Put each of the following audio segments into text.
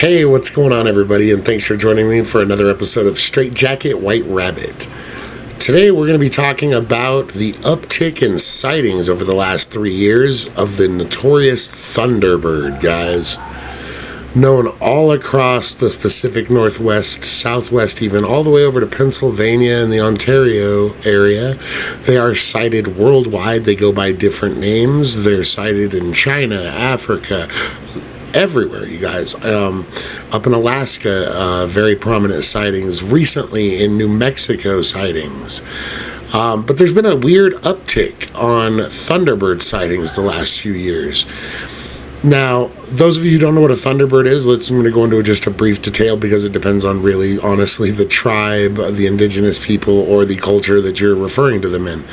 Hey, what's going on, everybody, and thanks for joining me for another episode of Straight Jacket White Rabbit. Today we're going to be talking about the uptick in sightings over the last 3 years of the notorious Thunderbird, guys. Known all across the Pacific Northwest, Southwest even, all the way over to Pennsylvania and the Ontario area. They are sighted worldwide. They go by different names. They're sighted in China, Africa, everywhere, you guys. Up in Alaska, very prominent sightings. Recently in New Mexico, sightings. But there's been a weird uptick on Thunderbird sightings the last few years. Now, those of you who don't know what a Thunderbird is, I'm going to go into just a brief detail because it depends on really, honestly, the tribe, the indigenous people, or the culture that you're referring to them in.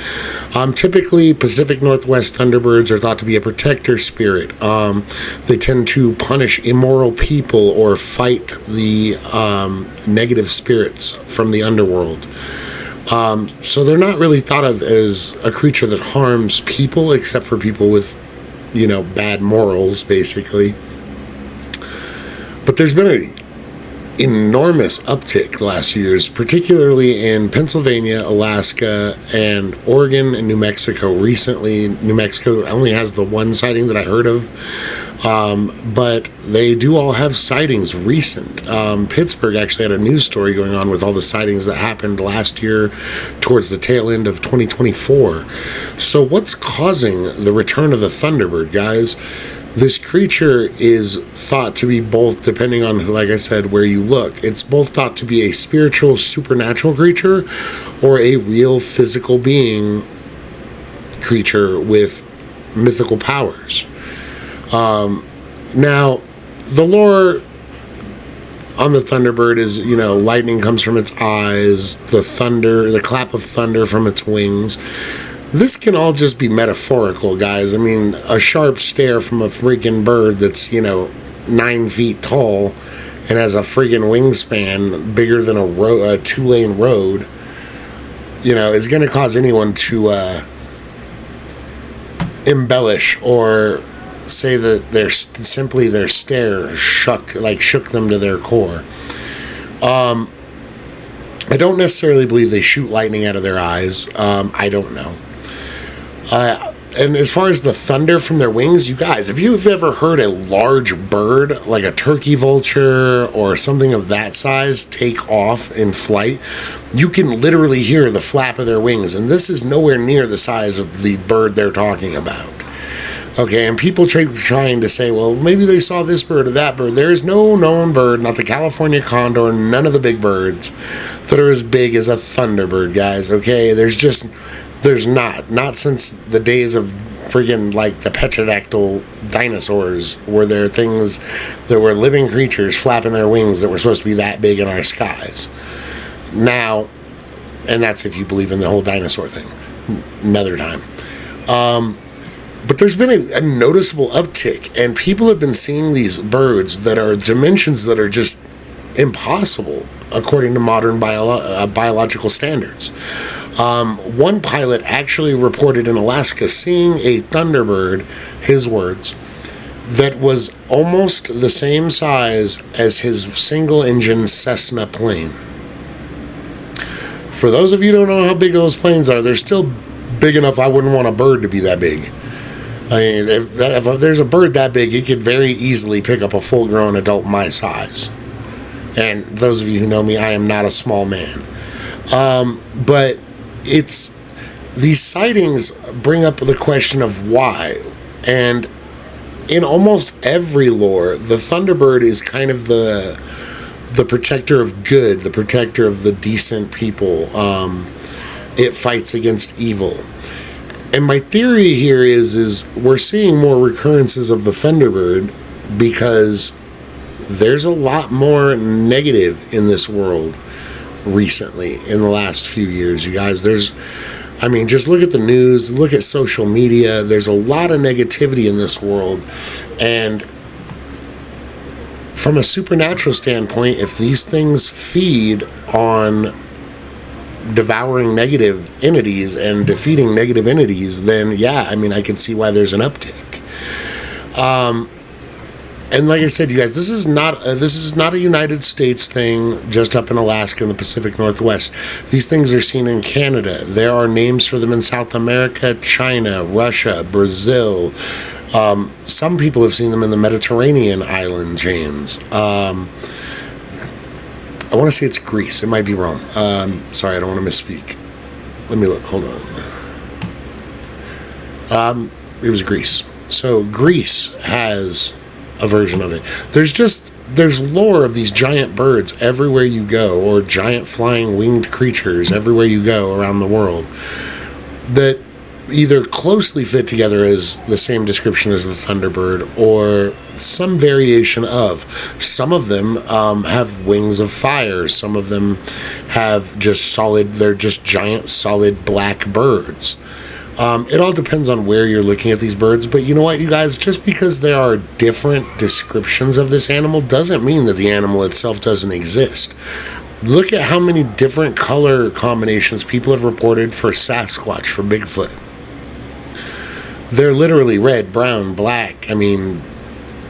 Typically, Pacific Northwest Thunderbirds are thought to be a protector spirit. They tend to punish immoral people or fight the negative spirits from the underworld. So they're not really thought of as a creature that harms people, except for people with bad morals, basically. But there's been an enormous uptick the last few years, particularly in Pennsylvania, Alaska, and Oregon and New Mexico. Recently, New Mexico only has the one sighting that I heard of, but they do all have sightings recent. Pittsburgh actually had a news story going on with all the sightings that happened last year towards the tail end of 2024. So what's causing the return of the Thunderbird, guys? This creature is thought to be both, depending on, like I said, where you look, it's both thought to be a spiritual, supernatural creature or a real physical being creature with mythical powers. Now, the lore on the Thunderbird is, lightning comes from its eyes, the clap of thunder from its wings. This can all just be metaphorical, guys. I mean, a sharp stare from a freaking bird that's, 9 feet tall and has a freaking wingspan bigger than a two-lane road, is going to cause anyone to embellish or say that their stare shook them to their core. I don't necessarily believe they shoot lightning out of their eyes. I don't know. And as far as the thunder from their wings, you guys, if you've ever heard a large bird, like a turkey vulture or something of that size, take off in flight, you can literally hear the flap of their wings. And this is nowhere near the size of the bird they're talking about. Okay, and people trying to say, well, maybe they saw this bird or that bird. There is no known bird, not the California condor, none of the big birds that are as big as a Thunderbird, guys. Okay, there's not since the days of friggin' like the petrodactyl dinosaurs were there things that were living creatures flapping their wings that were supposed to be that big in our skies. Now, and that's if you believe in the whole dinosaur thing. Another time. But there's been a noticeable uptick, and people have been seeing these birds that are dimensions that are just impossible according to modern biological standards. One pilot actually reported in Alaska seeing a Thunderbird, his words, that was almost the same size as his single-engine Cessna plane. For those of you who don't know how big those planes are, they're still big enough I wouldn't want a bird to be that big. I mean, if there's a bird that big, it could very easily pick up a full-grown adult my size. And those of you who know me, I am not a small man. But these sightings bring up the question of why. And in almost every lore, the Thunderbird is kind of the protector of good, the protector of the decent people. It fights against evil. And my theory here is we're seeing more recurrences of the Thunderbird because there's a lot more negative in this world recently in the last few years, you guys. Just look at the news, look at social media. There's a lot of negativity in this world. And from a supernatural standpoint, if these things feed on devouring negative entities and defeating negative entities, then I can see why there's an uptick. And like I said, you guys, this is not a United States thing just up in Alaska in the Pacific Northwest. These things are seen in Canada. There are names for them in South America, China, Russia, Brazil. Some people have seen them in the Mediterranean island chains. I want to say it's Greece. It might be wrong. Sorry, I don't want to misspeak. Let me look. Hold on. It was Greece. So Greece has a version of it. There's lore of these giant birds everywhere you go, or giant flying winged creatures everywhere you go around the world, that either closely fit together as the same description as the Thunderbird, or some variation of. Some of them have wings of fire. Some of them have they're just giant solid black birds. It all depends on where you're looking at these birds, but you know what, you guys? Just because there are different descriptions of this animal doesn't mean that the animal itself doesn't exist. Look at how many different color combinations people have reported for Sasquatch, for Bigfoot. They're literally red, brown, black. I mean,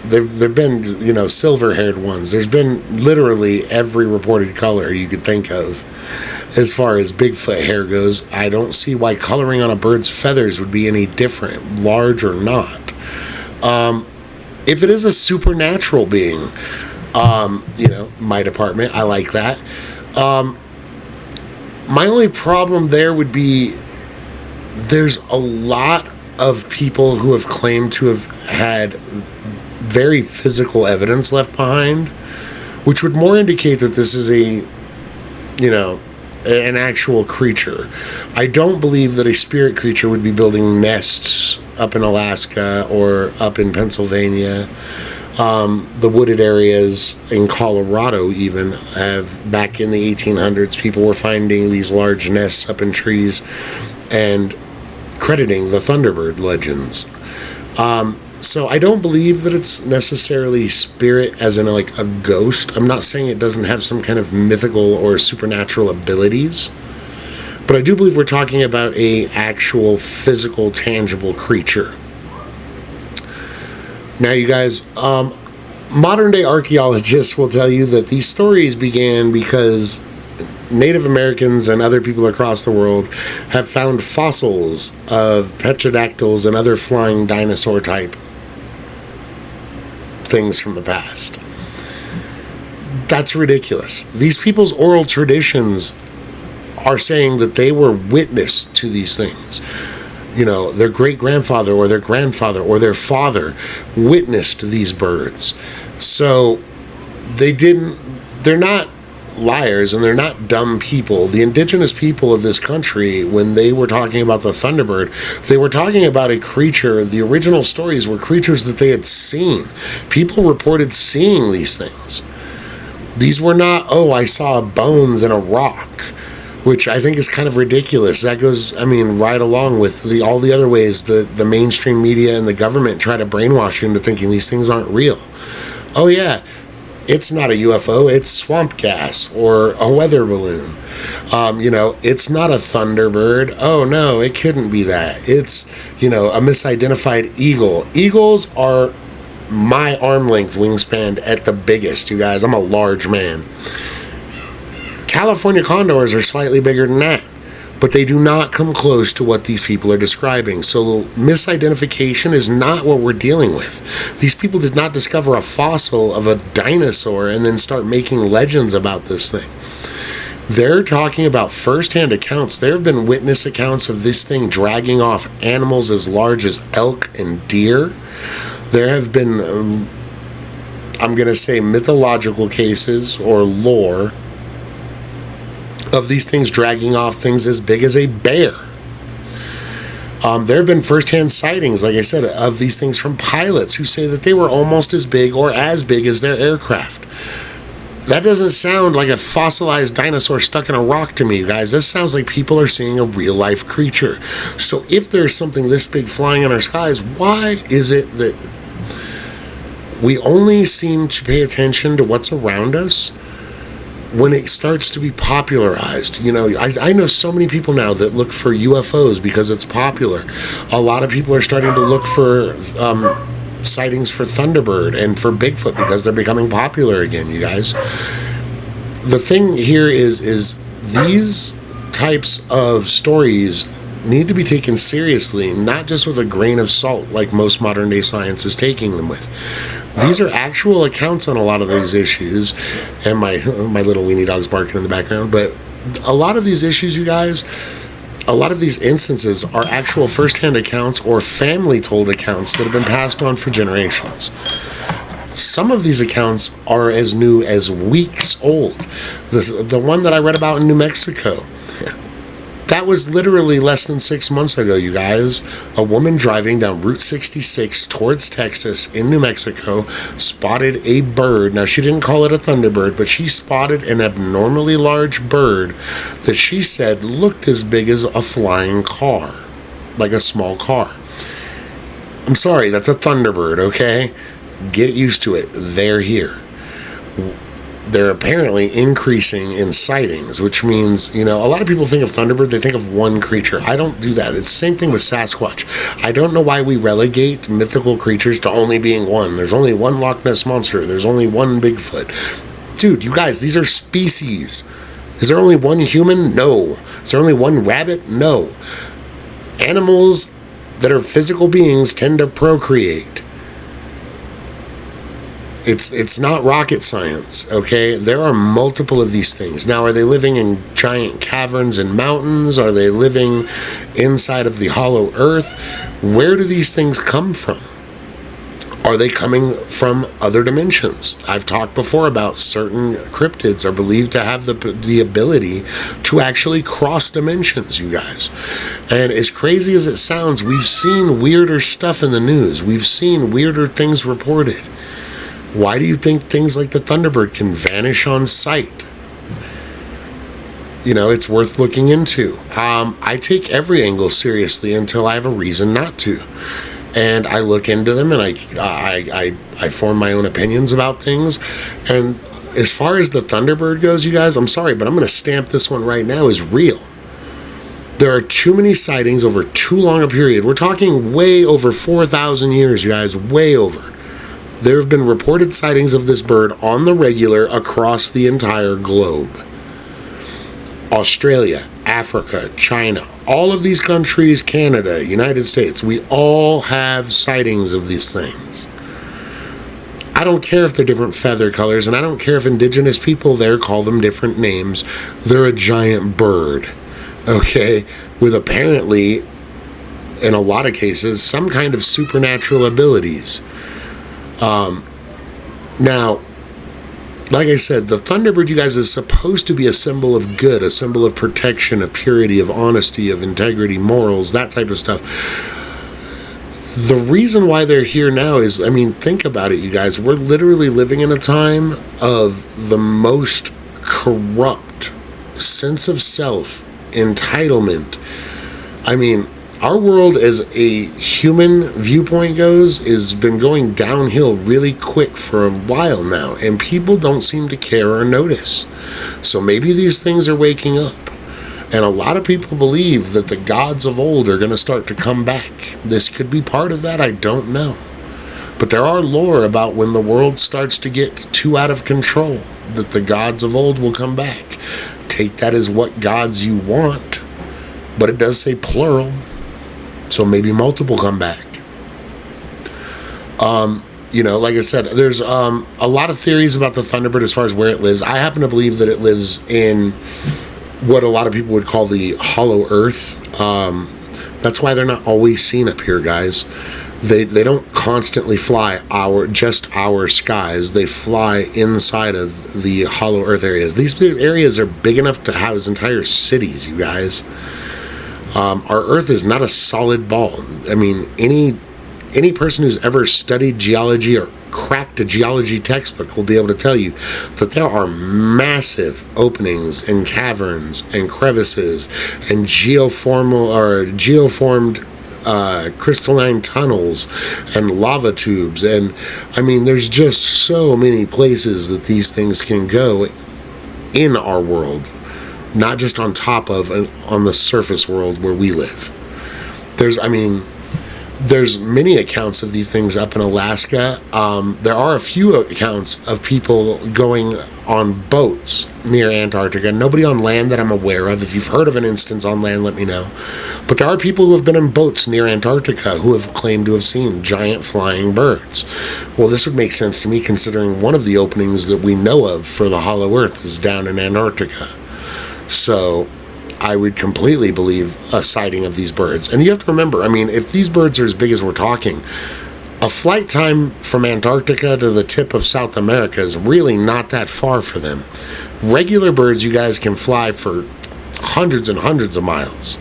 there've been, silver-haired ones. There's been literally every reported color you could think of. As far as Bigfoot hair goes, I don't see why coloring on a bird's feathers would be any different, large or not. If it is a supernatural being, my department, I like that. My only problem there would be there's a lot of people who have claimed to have had very physical evidence left behind, which would more indicate that this is an actual creature. I don't believe that a spirit creature would be building nests up in Alaska or up in Pennsylvania. The wooded areas in Colorado even have, back in the 1800s, people were finding these large nests up in trees and crediting the Thunderbird legends. So I don't believe that it's necessarily spirit as in like a ghost. I'm not saying it doesn't have some kind of mythical or supernatural abilities, but I do believe we're talking about a actual physical, tangible creature. Now, you guys, modern day archaeologists will tell you that these stories began because Native Americans and other people across the world have found fossils of petrodactyls and other flying dinosaur type things from the past. That's ridiculous. These people's oral traditions are saying that they were witness to these things. Their great-grandfather or their grandfather or their father witnessed these birds. So they're not liars and they're not dumb people. The indigenous people of this country, when they were talking about the Thunderbird, they were talking about a creature. The original stories were creatures that they had seen. People reported seeing these things. These were not, I saw bones in a rock, which I think is kind of ridiculous. That goes, right along with all the other ways the mainstream media and the government try to brainwash you into thinking these things aren't real. Oh yeah, it's not a UFO, it's swamp gas or a weather balloon. It's not a Thunderbird. Oh no, it couldn't be that. It's, a misidentified eagle. Eagles are my arm length wingspan at the biggest, you guys. I'm a large man. California condors are slightly bigger than that, but they do not come close to what these people are describing. So misidentification is not what we're dealing with. These people did not discover a fossil of a dinosaur and then start making legends about this thing. They're talking about firsthand accounts. There have been witness accounts of this thing dragging off animals as large as elk and deer. There have been, I'm going to say, mythological cases or lore of these things dragging off things as big as a bear. There have been firsthand sightings, like I said, of these things from pilots who say that they were almost as big or as big as their aircraft. That doesn't sound like a fossilized dinosaur stuck in a rock to me, you guys. This sounds like people are seeing a real-life creature. So if there's something this big flying in our skies, why is it that we only seem to pay attention to what's around us when it starts to be popularized? I know so many people now that look for UFOs because it's popular. A lot of people are starting to look for sightings for Thunderbird and for Bigfoot because they're becoming popular again, you guys. The thing here is these types of stories need to be taken seriously, not just with a grain of salt like most modern day science is taking them with. These are actual accounts on a lot of these issues, and my little weenie dog's barking in the background, but a lot of these issues, you guys, a lot of these instances are actual first-hand accounts or family-told accounts that have been passed on for generations. Some of these accounts are as new as weeks old. The one that I read about in New Mexico, that was literally less than 6 months ago, you guys. A woman driving down Route 66 towards Texas in New Mexico spotted a bird. Now, she didn't call it a Thunderbird, but she spotted an abnormally large bird that she said looked as big as a flying car, like a small car. I'm sorry, that's a Thunderbird, okay? Get used to it. They're here. They're apparently increasing in sightings, which means, a lot of people think of Thunderbird, they think of one creature. I don't do that. It's the same thing with Sasquatch. I don't know why we relegate mythical creatures to only being one. There's only one Loch Ness Monster. There's only one Bigfoot. Dude, you guys, these are species. Is there only one human? No. Is there only one rabbit? No. Animals that are physical beings tend to procreate. It's not rocket science, okay? There are multiple of these things. Now, are they living in giant caverns and mountains? Are they living inside of the hollow earth? Where do these things come from? Are they coming from other dimensions? I've talked before about certain cryptids are believed to have the ability to actually cross dimensions, you guys. And as crazy as it sounds, we've seen weirder stuff in the news. We've seen weirder things reported. Why do you think things like the Thunderbird can vanish on sight? It's worth looking into. I take every angle seriously until I have a reason not to. And I look into them and I form my own opinions about things. And as far as the Thunderbird goes, you guys, I'm sorry, but I'm going to stamp this one right now as real. There are too many sightings over too long a period. We're talking way over 4,000 years, you guys, way over. There have been reported sightings of this bird on the regular across the entire globe. Australia, Africa, China, all of these countries, Canada, United States, we all have sightings of these things. I don't care if they're different feather colors, and I don't care if indigenous people there call them different names. They're a giant bird, okay, with apparently, in a lot of cases, some kind of supernatural abilities. Now, like I said, the Thunderbird, you guys, is supposed to be a symbol of good, a symbol of protection, of purity, of honesty, of integrity, morals, that type of stuff. The reason why they're here now is, think about it, you guys. We're literally living in a time of the most corrupt sense of self, entitlement. Our world, as a human viewpoint goes, has been going downhill really quick for a while now, and people don't seem to care or notice. So maybe these things are waking up, and a lot of people believe that the gods of old are going to start to come back. This could be part of that, I don't know. But there are lore about when the world starts to get too out of control, that the gods of old will come back. Take that as what gods you want, but it does say plural. So maybe multiple come back. Like I said, there's a lot of theories about the Thunderbird as far as where it lives. I happen to believe that it lives in what a lot of people would call the hollow earth. That's why they're not always seen up here, guys. They don't constantly fly our skies. They fly inside of the hollow earth areas. These areas are big enough to house entire cities, you guys. Our Earth is not a solid ball. Any person who's ever studied geology or cracked a geology textbook will be able to tell you that there are massive openings and caverns and crevices and geoformed crystalline tunnels and lava tubes. And there's just so many places that these things can go in our world. Not just on top of and on the surface world where we live. There's many accounts of these things up in Alaska. There are a few accounts of people going on boats near Antarctica. Nobody on land that I'm aware of. If you've heard of an instance on land, let me know. But there are people who have been in boats near Antarctica who have claimed to have seen giant flying birds. Well, this would make sense to me considering one of the openings that we know of for the Hollow Earth is down in Antarctica. So I would completely believe a sighting of these birds. And you have to remember, I mean, if these birds are as big as we're talking, a flight time from Antarctica to the tip of South America is really not that far for them. Regular birds, you guys can fly for hundreds and hundreds of miles.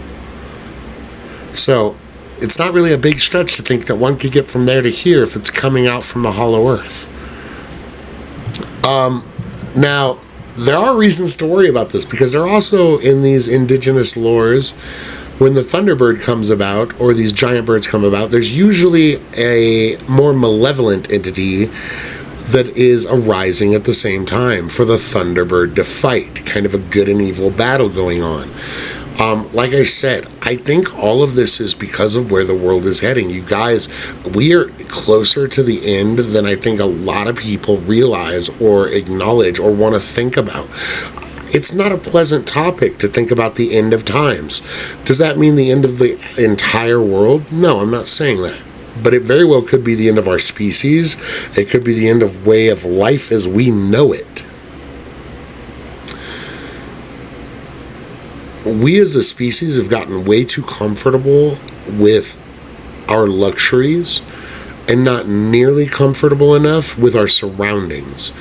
So it's not really a big stretch to think that one could get from there to here if it's coming out from the Hollow Earth. Now, there are reasons to worry about this because they're also in these indigenous lores. When the Thunderbird comes about, or these giant birds come about, there's usually a more malevolent entity that is arising at the same time for the Thunderbird to fight. Kind of a good and evil battle going on. Like I said, I think all of this is because of where the world is heading. You guys, we are closer to the end than I think a lot of people realize or acknowledge or want to think about. It's not a pleasant topic to think about the end of times. Does that mean the end of the entire world? No, I'm not saying that. But it very well could be the end of our species. It could be the end of way of life as we know it. We as a species have gotten way too comfortable with our luxuries and not nearly comfortable enough with our surroundings.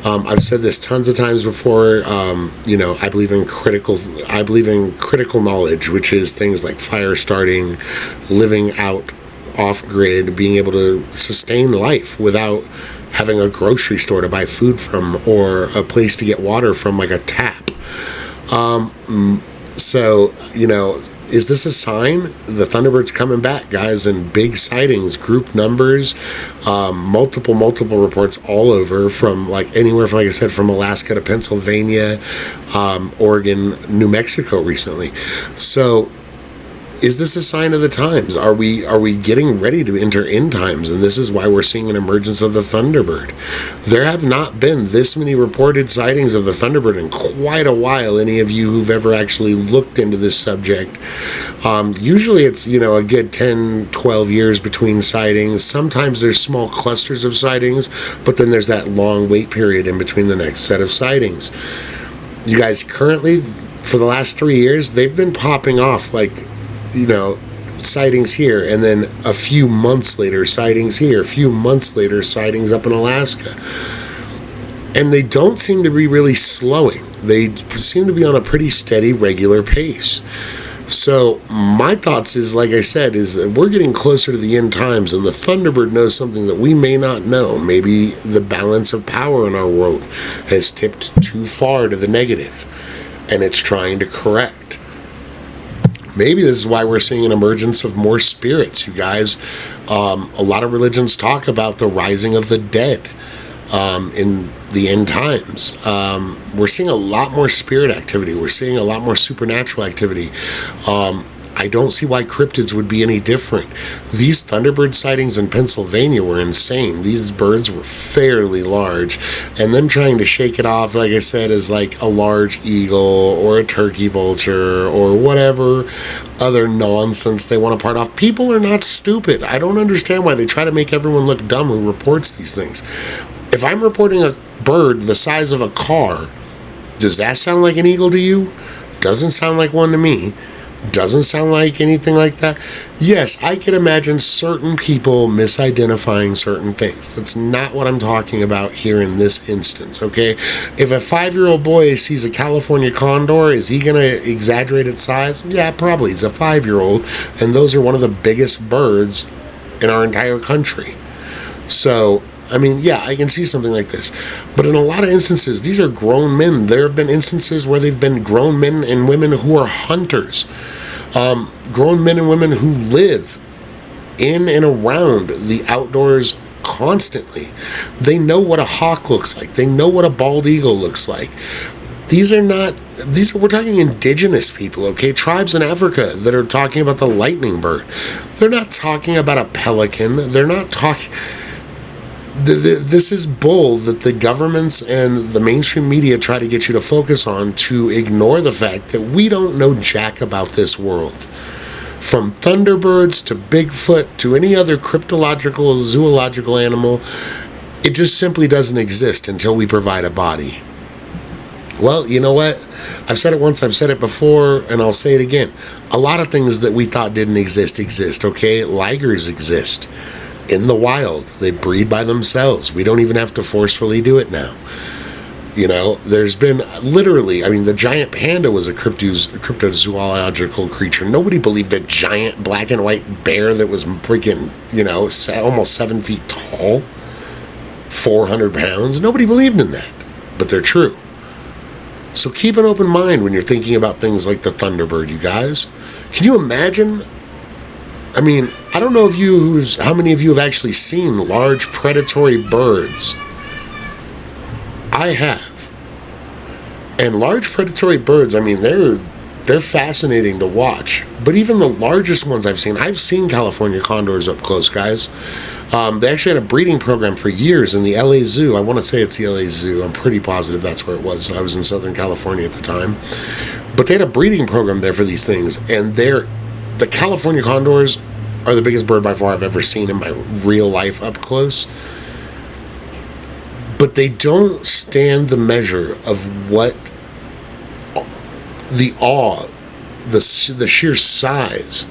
I've said this tons of times before. I believe in critical knowledge, which is things like fire starting, living out off grid, being able to sustain life without having a grocery store to buy food from or a place to get water from, like a tap. So, is this a sign? The Thunderbird's coming back, guys, in big sightings, group numbers, multiple reports all over from anywhere, like I said, from Alaska to Pennsylvania, Oregon, New Mexico recently. So is this a sign of the times? Are we getting ready to enter end times? And this is why we're seeing an emergence of the Thunderbird. There have not been this many reported sightings of the Thunderbird in quite a while. Any of you who've ever actually looked into this subject. Usually it's, a good 10, 12 years between sightings. Sometimes there's small clusters of sightings, but then there's that long wait period in between the next set of sightings. You guys, currently, for the last 3 years, they've been popping off sightings here, and then a few months later, sightings here, a few months later, sightings up in Alaska. And they don't seem to be really slowing. They seem to be on a pretty steady, regular pace. So my thoughts is, like I said, is that we're getting closer to the end times, and the Thunderbird knows something that we may not know. Maybe the balance of power in our world has tipped too far to the negative, and it's trying to correct. Maybe this is why we're seeing an emergence of more spirits, you guys. A lot of religions talk about the rising of the dead in the end times. We're seeing a lot more spirit activity. We're seeing a lot more supernatural activity. I don't see why cryptids would be any different. These Thunderbird sightings in Pennsylvania were insane. These birds were fairly large, and them trying to shake it off, like I said, is like a large eagle or a turkey vulture or whatever other nonsense they want to part off. People are not stupid. I don't understand why they try to make everyone look dumb who reports these things. If I'm reporting a bird the size of a car, does that sound like an eagle to you? Doesn't sound like one to me. Doesn't sound like anything like that. Yes, I can imagine certain people misidentifying certain things. That's not what I'm talking about here in this instance, okay? If a 5-year-old boy sees a California condor, is he going to exaggerate its size? Yeah, probably. He's a 5-year-old, and those are one of the biggest birds in our entire country. So, I mean, yeah, I can see something like this. But in a lot of instances, these are grown men. There have been instances where they've been grown men and women who are hunters. Grown men and women who live in and around the outdoors constantly. They know what a hawk looks like. They know what a bald eagle looks like. we're talking indigenous people, okay? Tribes in Africa that are talking about the lightning bird. They're not talking about a pelican. They're not talking... This is bull that the governments and the mainstream media try to get you to focus on, to ignore the fact that we don't know jack about this world. From Thunderbirds to Bigfoot to any other cryptological, zoological animal, it just simply doesn't exist until we provide a body. Well, you know what? I've said it once, I've said it before, and I'll say it again. A lot of things that we thought didn't exist, okay? Ligers exist in the wild. They breed by themselves. We don't even have to forcefully do it now. You know, there's been literally, the giant panda was a cryptozoological creature. Nobody believed a giant black and white bear that was freaking, almost 7 feet tall, 400 pounds. Nobody believed in that, but they're true. So keep an open mind when you're thinking about things like the Thunderbird, you guys. Can you imagine? I don't know how many of you have actually seen large predatory birds. I have. And large predatory birds, they're fascinating to watch. But even the largest ones I've seen California condors up close, guys. They actually had a breeding program for years in the LA Zoo. I want to say it's the LA Zoo. I'm pretty positive that's where it was. I was in Southern California at the time. But they had a breeding program there for these things. And the California condors are the biggest bird by far I've ever seen in my real life up close. But they don't stand the measure of what the awe, the sheer size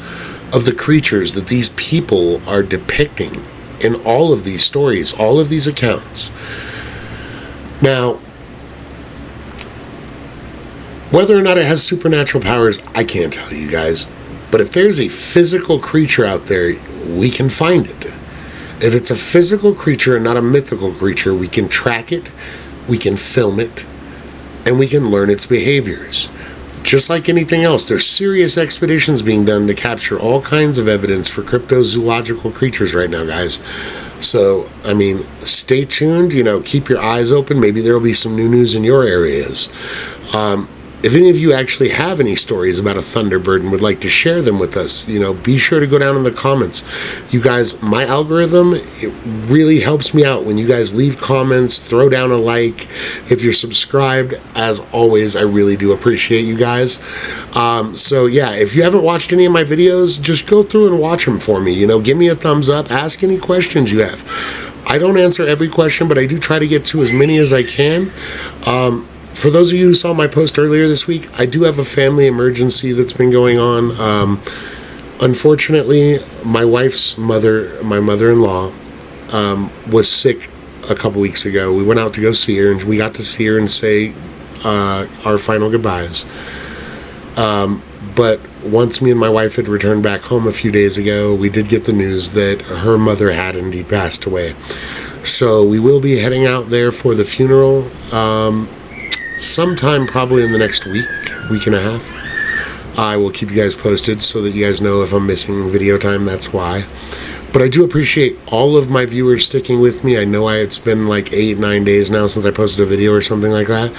of the creatures that these people are depicting in all of these stories, all of these accounts. Now, whether or not it has supernatural powers, I can't tell you guys. But if there's a physical creature out there, we can find it. If it's a physical creature and not a mythical creature, we can track it, we can film it, and we can learn its behaviors. Just like anything else, there's serious expeditions being done to capture all kinds of evidence for cryptozoological creatures right now, guys. So, stay tuned, keep your eyes open. Maybe there will be some new news in your areas. If any of you actually have any stories about a Thunderbird and would like to share them with us, be sure to go down in the comments. You guys, my algorithm, it really helps me out when you guys leave comments, throw down a like. If you're subscribed, as always, I really do appreciate you guys. So yeah, if you haven't watched any of my videos, just go through and watch them for me. Give me a thumbs up, ask any questions you have. I don't answer every question, but I do try to get to as many as I can. For those of you who saw my post earlier this week, I do have a family emergency that's been going on. Unfortunately, my wife's mother, my mother-in-law, was sick a couple weeks ago. We went out to go see her, and we got to see her and say our final goodbyes. But once me and my wife had returned back home a few days ago, we did get the news that her mother had indeed passed away. So we will be heading out there for the funeral. Sometime probably in the next week and a half. I will keep you guys posted so that you guys know if I'm missing video time, that's why. But I do appreciate all of my viewers sticking with me. I know it's been like 8-9 days now since I posted a video or something like that.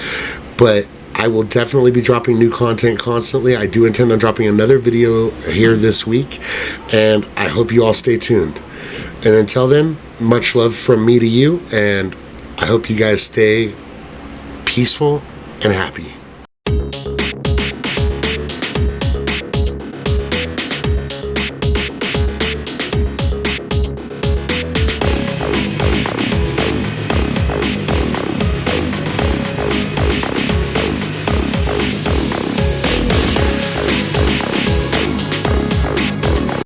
But I will definitely be dropping new content constantly. I do intend on dropping another video here this week. And I hope you all stay tuned. And until then, much love from me to you. And I hope you guys stay peaceful and happy.